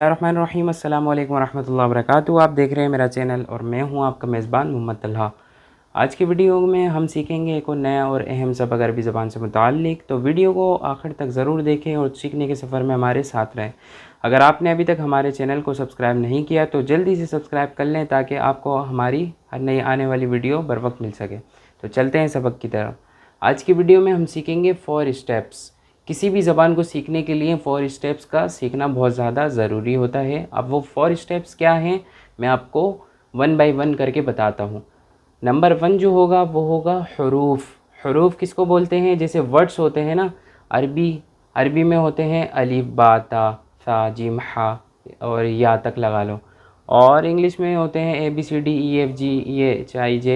बिस्मिल्लाहिर्रहमानिर्रहीम। अस्सलाम वालेकुम रहमतुल्लाहि व बरकातुहू। आप देख रहे हैं मेरा चैनल और मैं हूं आपका मेज़बान मोहम्मद तलहा। आज की वीडियो में हम सीखेंगे एक और नया और अहम सबक अरबी ज़बान से मुताल्लिक़। तो वीडियो को आखिर तक ज़रूर देखें और सीखने के सफ़र में हमारे साथ रहें। अगर आपने अभी तक हमारे चैनल को सब्सक्राइब नहीं किया तो जल्दी से सब्सक्राइब कर लें ताकि आपको हमारी हर नई आने वाली वीडियो बर वक्त मिल सके। तो चलते हैं सबक की तरफ। आज की वीडियो में हम सीखेंगे 4 स्टेप्स। किसी भी ज़बान को सीखने के लिए 4 स्टेप्स का सीखना बहुत ज़्यादा ज़रूरी होता है। अब वो 4 स्टेप्स क्या हैं मैं आपको 1 बाय 1 करके बताता हूँ। नंबर 1 जो होगा वो होगा हुरूफ। हुरूफ किसको बोलते हैं? जैसे वर्ड्स होते हैं ना, अरबी में होते हैं अलिफ बा ता सा जीम हा और या तक लगा लो, और इंग्लिश में होते हैं ABCDEFG EHIJ।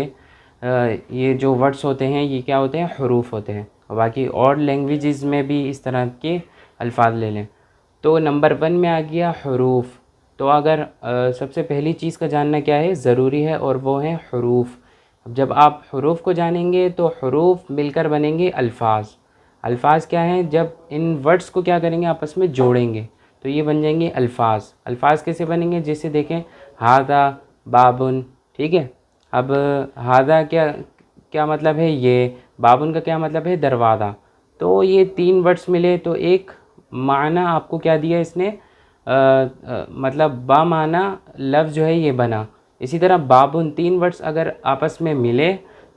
ये जो वर्ड्स होते हैं ये क्या होते हैं? हुरूफ होते हैं। बाकी और लैंग्वेजेस में भी इस तरह के अल्फाज ले लें। तो नंबर 1 में आ गया हुरूफ। तो अगर सबसे पहली चीज़ का जानना क्या है ज़रूरी है, और वो है हुरूफ। अब जब आप हुरूफ को जानेंगे तो हुरूफ मिलकर बनेंगे अल्फाज। अल्फाज क्या हैं? जब इन वर्ड्स को क्या करेंगे आपस में जोड़ेंगे तो ये बन जाएंगे अल्फाज। अल्फाज कैसे बनेंगे? जैसे देखें हादा बाबुन, ठीक है। अब हादा क्या क्या मतलब है? ये बाबुन का क्या मतलब है? दरवाज़ा। तो ये 3 वर्ड्स मिले तो एक माना आपको क्या दिया इसने? मतलब बा माना लफ्ज़ जो है ये बना। इसी तरह बाबुन 3 वर्ड्स अगर आपस में मिले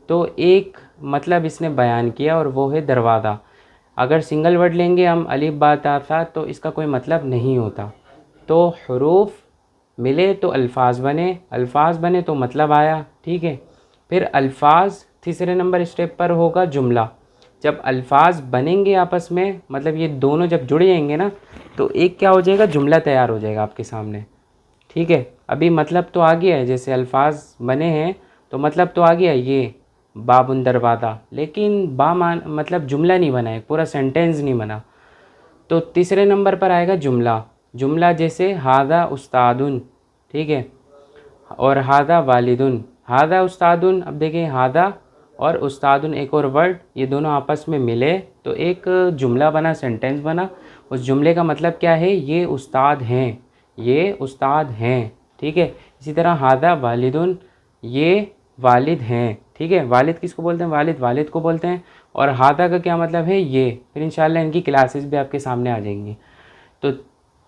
तो एक मतलब इसने बयान किया और वो है दरवाज़ा। अगर सिंगल वर्ड लेंगे हम अलिफ बा ता सा तो इसका कोई मतलब नहीं होता। तो हुरूफ मिले तो अल्फाज बने, अल्फाज बने तो मतलब आया, ठीक है। फिर अल्फाज तीसरे नंबर स्टेप पर होगा जुमला। जब अल्फाज बनेंगे आपस में, मतलब ये दोनों जब जुड़ जाएंगे ना तो एक क्या हो जाएगा? जुमला तैयार हो जाएगा आपके सामने, ठीक है। अभी मतलब तो आ गया है, जैसे अल्फाज बने हैं तो मतलब तो आ गया ये बाबुन दरवाज़ा, लेकिन मतलब जुमला नहीं बना है, पूरा सेंटेंस नहीं बना। तो तीसरे नंबर पर आएगा जुमला। जुमला जैसे हादा उस्तादुन, ठीक है, और हादा वालिदुन। हादा उस्तादुन, अब देखें हादा और उस्तादुन एक और वर्ड, ये दोनों आपस में मिले तो एक जुमला बना, सेंटेंस बना। उस जुमले का मतलब क्या है? ये उस्ताद हैं, ये उस्ताद हैं, ठीक है। इसी तरह हादा वालिदुन, ये वालिद हैं, ठीक है। वालिद किसको बोलते हैं? वालिद को बोलते हैं। और हादा का क्या मतलब है? ये। फिर इंशाल्लाह इनकी क्लासेस भी आपके सामने आ जाएंगी। तो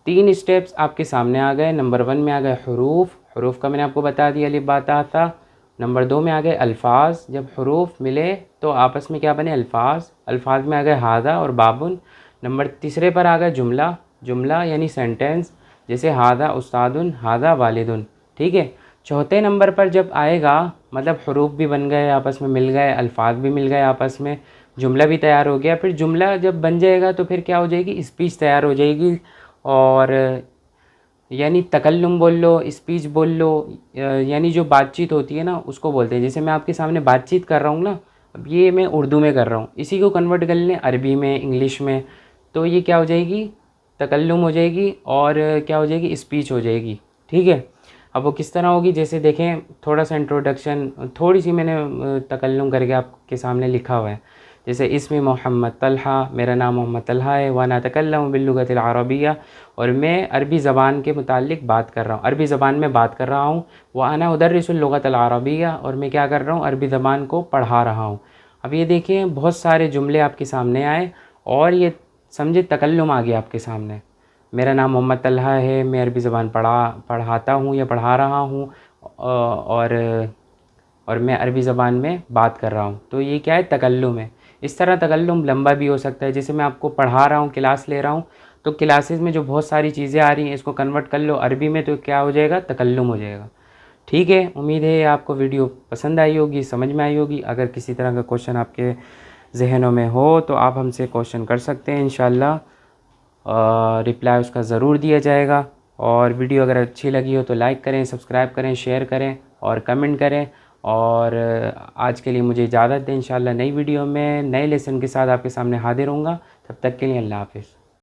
3 स्टेप्स आपके सामने आ गए। नंबर 1 में आ गए हुरूफ, हुरूफ का मैंने आपको बता दिया अलिफ बा ता था। नंबर 2 में आ गए अल्फाज। जब हुरूफ मिले तो आपस में क्या बने? अल्फाज। अल्फाज में आ गए हादा और बाबुन। नंबर तीसरे पर आ गए जुमला। जुमला यानी सेंटेंस, जैसे हादा उस्तादुन हादा वालिदुन, ठीक है। चौथे नंबर पर जब आएगा, मतलब हुरूफ भी बन गए, आपस में मिल गए, अल्फाज भी मिल गए आपस में, जुमला भी तैयार हो गया। फिर जुमला जब बन जाएगा तो फिर क्या हो जाएगी? स्पीच तैयार हो जाएगी। और यानी तकल्लुम बोल लो, स्पीच बोल लो, यानी जो बातचीत होती है ना उसको बोलते हैं। जैसे मैं आपके सामने बातचीत कर रहा हूँ ना, अब ये मैं उर्दू में कर रहा हूँ, इसी को कन्वर्ट कर लें अरबी में, इंग्लिश में, तो ये क्या हो जाएगी? तकल्लुम हो जाएगी। और क्या हो जाएगी? स्पीच हो जाएगी, ठीक है। अब वो किस तरह होगी? जैसे देखें, थोड़ा सा इंट्रोडक्शन, थोड़ी सी मैंने तकल्लुम करके आपके सामने लिखा हुआ है। जैसे इसमें मोहम्मद तलहा, मेरा नाम मोहम्मद तलहा है, वाना तकल्लम बिल्लुगतिल अरबिया, और मैं अरबी ज़बान के मुतालिक बात कर रहा हूँ, अरबी ज़बान में बात कर रहा हूँ। वाना उदर्रिसुल लुगतल अरबिया, और मैं क्या कर रहा हूँ? अरबी ज़बान को पढ़ा रहा हूँ। अब ये देखें बहुत सारे जुमले आपके सामने आए और ये समझे तकल्लुम आ गया आपके सामने। मेरा नाम मोहम्मद तलहा है, मैं अरबी ज़बान पढ़ाता हूँ या पढ़ा रहा हूँ, और मैं अरबी ज़बान में बात कर रहा हूँ। तो ये क्या है? तकल्लुम है। इस तरह तकल्लुम लंबा भी हो सकता है। जैसे मैं आपको पढ़ा रहा हूँ, क्लास ले रहा हूँ, तो क्लासेस में जो बहुत सारी चीज़ें आ रही हैं इसको कन्वर्ट कर लो अरबी में तो क्या हो जाएगा? तकल्लुम हो जाएगा, ठीक है। उम्मीद है आपको वीडियो पसंद आई होगी, समझ में आई होगी। अगर किसी तरह का क्वेश्चन आपके जहनों में हो तो आप हमसे क्वेश्चन कर सकते हैं, इंशाल्लाह रिप्लाई उसका ज़रूर दिया जाएगा। और वीडियो अगर अच्छी लगी हो तो लाइक करें, सब्सक्राइब करें, शेयर करें और कमेंट करें। और आज के लिए मुझे इजाज़त दें। इंशाल्लाह नई वीडियो में नए लेसन के साथ आपके सामने हाजिर होऊंगा। तब तक के लिए अल्लाह हाफ़िज़।